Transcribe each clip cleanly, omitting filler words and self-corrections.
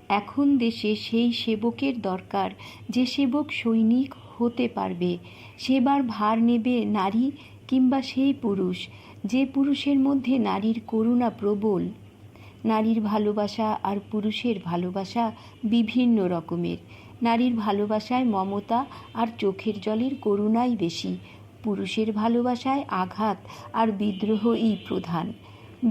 এখন দেশে সেই সেবকের দরকার যে সেবক সৈনিক হতে পারবে। সেবার ভার নেবে নারী কিংবা সেই পুরুষ যে পুরুষের মধ্যে নারীর করুণা প্রবল। নারীর ভালোবাসা আর পুরুষের ভালোবাসা বিভিন্ন রকমের। নারীর ভালোবাসায় মমতা আর চোখের জলের করুণাই বেশি। পুরুষের ভালোবাসায় আঘাত আর বিদ্রোহই প্রধান।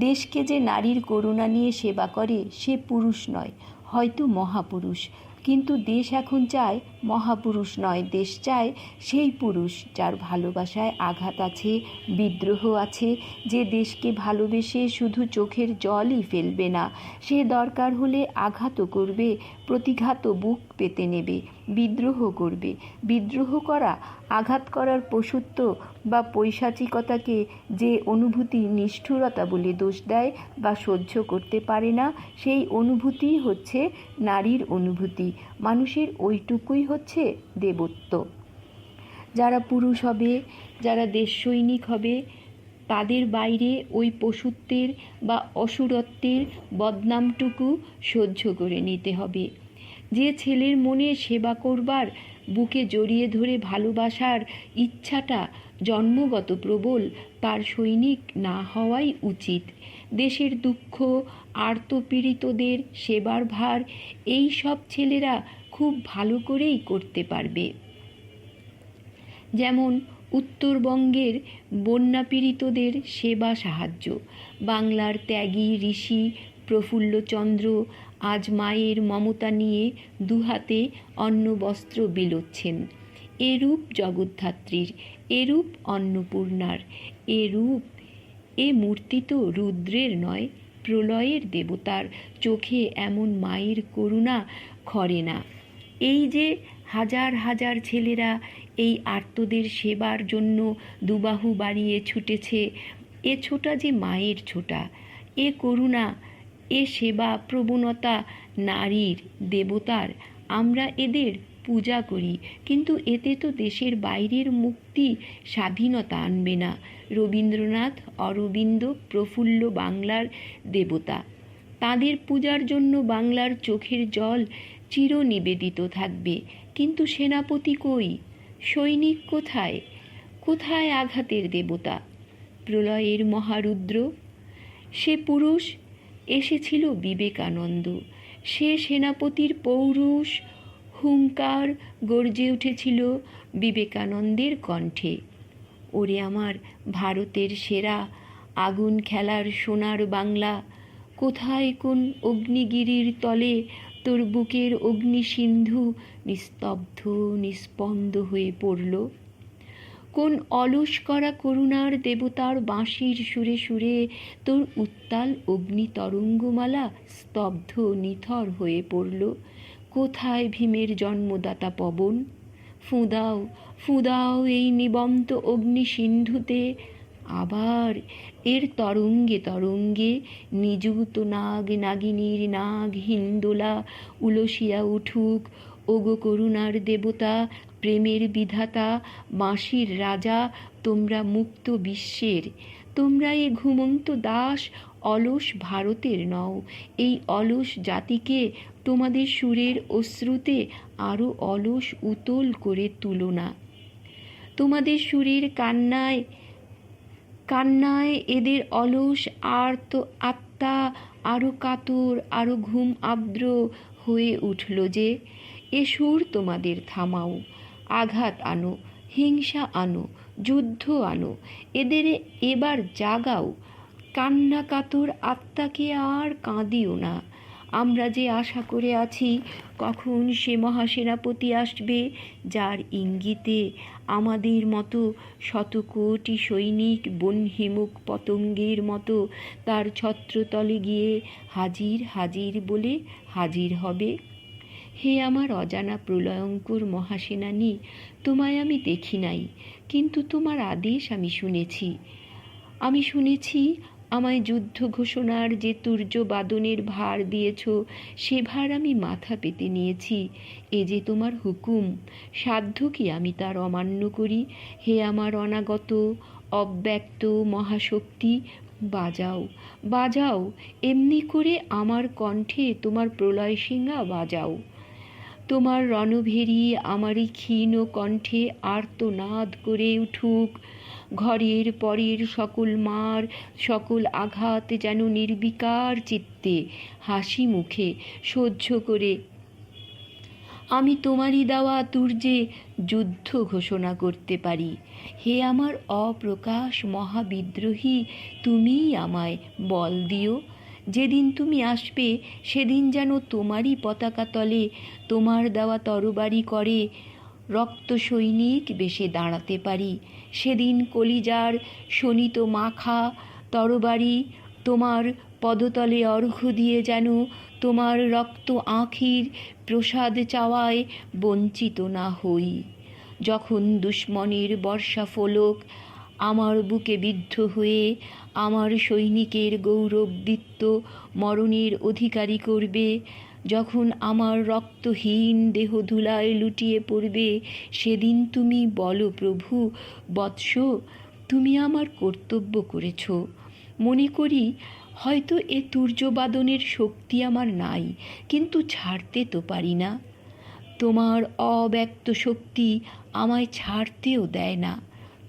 দেশকে যে নারীর করুণা নিয়ে সেবা করে সে পুরুষ নয়, হয়তো মহাপুরুষ। কিন্তু দেশ এখন চায় মহাপুরুষ নয়, দেশ চায় সেই পুরুষ যার ভালোবাসায় আঘাত আছে, বিদ্রোহ আছে, যে দেশকে ভালোবেসে শুধু চোখের জলই ফেলবে না, সে দরকার হলে আঘাতও করবে, প্রতিঘাতও বুক পেতে নেবে, বিদ্রোহ করবে। বিদ্রোহ করা, আঘাত করার পশুত্ব বা পৈশাচিকতাকে যে অনুভূতি নিষ্ঠুরতা বলে দোষ দেয় বা সহ্য করতে পারে না, সেই অনুভূতিই হচ্ছে নারীর অনুভূতি। মানুষের ওইটুকুই হচ্ছে দেবত্ব। যারা পুরুষ হবে, যারা দেশ সৈনিক হবে, তাদের বাইরে ওই পশুত্বের বা অসুরত্বের বদনামটুকু সহ্য করে নিতে হবে। যে ছেলের মনে সেবা করবার, বুকে জড়িয়ে ধরে ভালোবাসার ইচ্ছাটা জন্মগত প্রবল, তার সৈনিক না হওয়াই উচিত। দেশের দুঃখ, আর্তপীড়িতদের সেবার ভার এই সব ছেলেরা খুব ভালো করেই করতে পারবে। যেমন উত্তরবঙ্গের বন্যাপীড়িতদের সেবা সাহায্য। বাংলার ত্যাগী ঋষি প্রফুল্লচন্দ্র আজ মায়ের মমতা নিয়ে দুহাতে অন্ন বস্ত্র বিলোচ্ছেন। এরূপ জগদ্ধাত্রীর, এরূপ অন্নপূর্ণার, এ মূর্তি তো রুদ্রের নয়, প্রলয়ের দেবতার। চোখে এমন মায়ের করুণা খরে না। এই যে হাজার হাজার ছেলেরা এই আর্তদের সেবার জন্য দুবাহু বাড়িয়ে ছুটেছে, এ ছোটা যে মায়ের ছোটা, এ করুণা, এ সেবা প্রবণতা নারীর, দেবতার। আমরা এদের পূজা করি, কিন্তু এতে তো দেশের বাইরের মুক্তি, স্বাধীনতা আনবে না। রবীন্দ্রনাথ, অরবিন্দ, প্রফুল্ল বাংলার দেবতা। তাদের পূজার জন্য বাংলার চোখের জল চিরনিবেদিত থাকবে। কিন্তু সেনাপতি কই? সৈনিক কোথায়? কোথায় আঘাতের দেবতা, প্রলয়ের মহারুদ্র? সে পুরুষ এসেছিল বিবেকানন্দ। সে সেনাপতির পৌরুষ হুঙ্কার গর্জে উঠেছিল বিবেকানন্দের কণ্ঠে। ওরে আমার ভারতের সেরা, আগুন খেলার সোনার বাংলা, কোথায় কোন অগ্নিগিরির তলে তোর বুকের অগ্নিসিন্ধু নিস্তব্ধ নিস্পন্দ হয়ে পড়ল? কোন অলস করা করুণার দেবতার বাঁশির সুরে সুরে তোর উত্তাল অগ্নিতরঙ্গমালা স্তব্ধ নিথর হয়ে পড়ল? কোথায় ভীমের জন্মদাতা পবন? ফুঁদাও, ফুঁদাও এই নিবন্ত অগ্নিসিন্ধুতে। আবার এর তরঙ্গে তরঙ্গে নিযুত নাগ নাগিনীর নাগ হিন্দোলা উলসিয়া উঠুক। ওগো করুণার দেবতা, প্রেমের বিধাতা, বাঁশির রাজা, তোমরা মুক্ত বিশ্বের। তোমরা এ ঘুমন্ত দাস অলস ভারতের নও। এই অলস জাতিকে তোমাদের সুরের অশ্রুতে আরও অলস উতল করে তুলো না। তোমাদের সুরের কান্নায় কান্নায় এদের অলস আর্ত আত্মা আরও কাতর, আরও ঘুম আর্দ্র হয়ে উঠল যে। এ সুর তোমাদের থামাও, আঘাত আনো, হিংসা আনো, যুদ্ধ আনো, এদের এবার জাগাও। কান্না কাতর আত্মাকে আর কাঁদিও না। আমরা যে আশা করে আছি কখন সে মহাসেনাপতি আসবে, যার ইঙ্গিতে আমাদের মতো শতকোটি সৈনিক বহ্নিমুখ পতঙ্গের মতো তার ছত্রতলে গিয়ে হাজির হাজির বলে হাজির হবে। হে আমার অজানা প্রলয়ঙ্কর মহাসেনানী, তোমায় আমি দেখি নাই, কিন্তু তোমার আদেশ আমি শুনেছি। আমি শুনেছি আমায় যুদ্ধ ঘোষণার যে তুর্য বাদনের ভার দিয়েছ, সে ভার আমি মাথা পেতে নিয়েছি। এ যে তোমার হুকুম, সাধ্য কি আমি তার অমান্য করি? হে আমার অনাগত অব্যক্ত মহাশক্তি, বাজাও বাজাও, এমনি করে আমার কণ্ঠে তোমার প্রলয় সিংহা বাজাও। তোমার রণভেরী আমারই ক্ষীণ কণ্ঠে আর্তনাদ করে উঠুক। ঘরের পরের সকল মার, সকল আঘাত যেন নির্বিকার চিত্তে হাসি মুখে সহ্য করে আমি তোমারই দেওয়া তুর্যে যুদ্ধ ঘোষণা করতে পারি। হে আমার অপ্রকাশ মহাবিদ্রোহী, তুমিই আমায় বল দিও। যেদিন তুমি আসবে সেদিন যেন তোমারই পতাকা তলে তোমার দেওয়া তরবারি করে রক্ত সৈনিক বেশে দাঁড়াতে পারি। সেদিন কলিজার শোণিত মাখা তরবারি তোমার পদতলে অর্ঘ্য দিয়ে যেন তোমার রক্ত আঁখির প্রসাদ চাওয়ায় বঞ্চিত না হই। যখন দুশ্মনের বর্ষাফলক আমার বুকে বিদ্ধ হয়ে আমার সৈনিকের গৌরবদীপ্ত মরণের অধিকারী করবে, যখন আমার রক্তহীন দেহ ধুলায় লুটিয়ে পড়বে, সেদিন তুমি বলো প্রভু বৎস, তুমি আমার কর্তব্য করেছ। মনে করি হয়তো এ তুর্যবাদনের শক্তি আমার নাই, কিন্তু ছাড়তে তো পারি না। তোমার অব্যক্ত শক্তি আমায় ছাড়তেও দেয় না,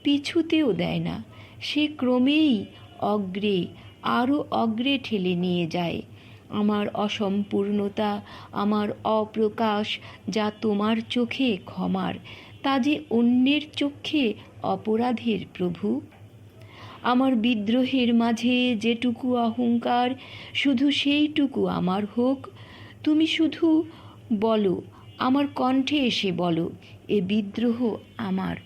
পিছুতেও দেয় না। সে ক্রমেই অগ্রে, আরও অগ্রে ঠেলে নিয়ে যায়। আমার অসম্পূর্ণতা, আমার অপ্রকাশ, যা তোমার চোখে ক্ষমার, তা যে অন্যের চক্ষে অপরাধের প্রভু। আমার বিদ্রোহের মাঝে যেটুকু অহংকার, শুধু সেইটুকু আমার হোক। তুমি শুধু বলো, আমার কণ্ঠে এসে বলো, এ বিদ্রোহ আমার।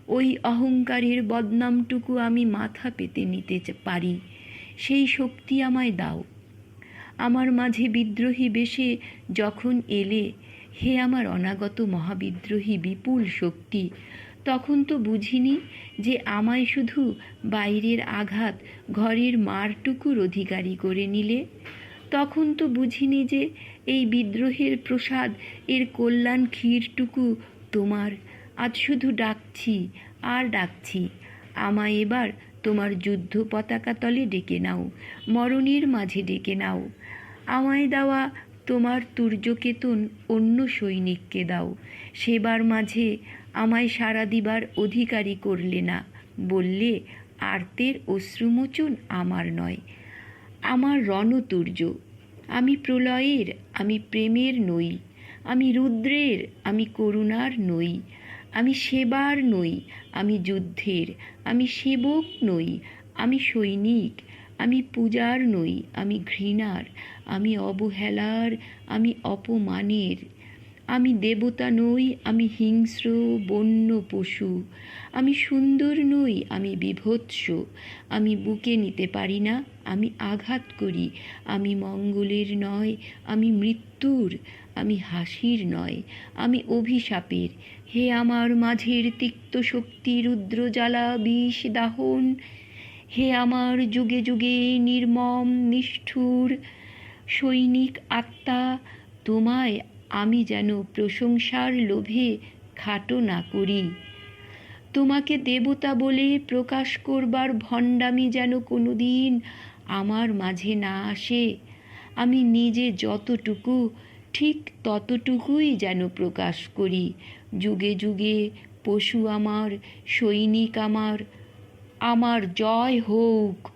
ওই অহংকারের বদনামটুকু আমি মাথা পেতে নিতে পারি, সেই শক্তি আমায় দাও। আমার মাঝে বিদ্রোহী বেশে যখন এলে, হে আমার অনাগত মহাবিদ্রোহী বিপুল শক্তি, তখন তো বুঝিনি যে আমায় শুধু বাইরের আঘাত, ঘরের মারটুকুর অধিকারী করে নিলে। তখন তো বুঝিনি যে এই বিদ্রোহের প্রসাদ, এর কল্যাণ ক্ষীরটুকু তোমার। আজ শুধু ডাকছি আর ডাকছি, আমায় এবার তোমার যুদ্ধ পতাকা তলে ডেকে নাও, মরণের মাঝে ডেকে নাও। আমায় দেওয়া তোমার তুর্যকেতন অন্য সৈনিককে দাও। সেবার মাঝে আমায় সাড়া দিবার অধিকারী করলে না, বললে আর্তের অশ্রুমোচন আমার নয়, আমার রণতুর্য। আমি প্রলয়ের, আমি প্রেমের নই, আমি রুদ্রের, আমি করুণার নই, আমি সেবার নই, আমি যুদ্ধের, আমি সেবক নই, আমি সৈনিক, আমি পূজার নই, আমি ঘৃণার, আমি অবহেলার, আমি অপমানের। আমি দেবতা নই, আমি হিংস্র বন্য পশু। আমি সুন্দর নই, আমি বীভৎস। আমি বুকে নিতে পারি না, আমি আঘাত করি। আমি মঙ্গলের নয়, আমি মৃত্যুর। আমি হাসির নয়, আমি অভিশাপের। হে আমার মাঝের তিক্ত শক্তি, রুদ্রজ্বালা, বিষ দাহন। হে আমার যুগে যুগে নির্মম নিষ্ঠুর সৈনিক আত্মা, তোমায় আমি যেন প্রশংসার লোভে খাটো না করি। তোমাকে দেবতা বলে প্রকাশ করবার ভণ্ডামি যেন কোনোদিন আমার মাঝে না আসে। আমি নিজে যতটুকু, ঠিক ততটুকুই যেন প্রকাশ করি। যুগে যুগে পশু আমার, সৈনিক আমার। আমার জয় হোক।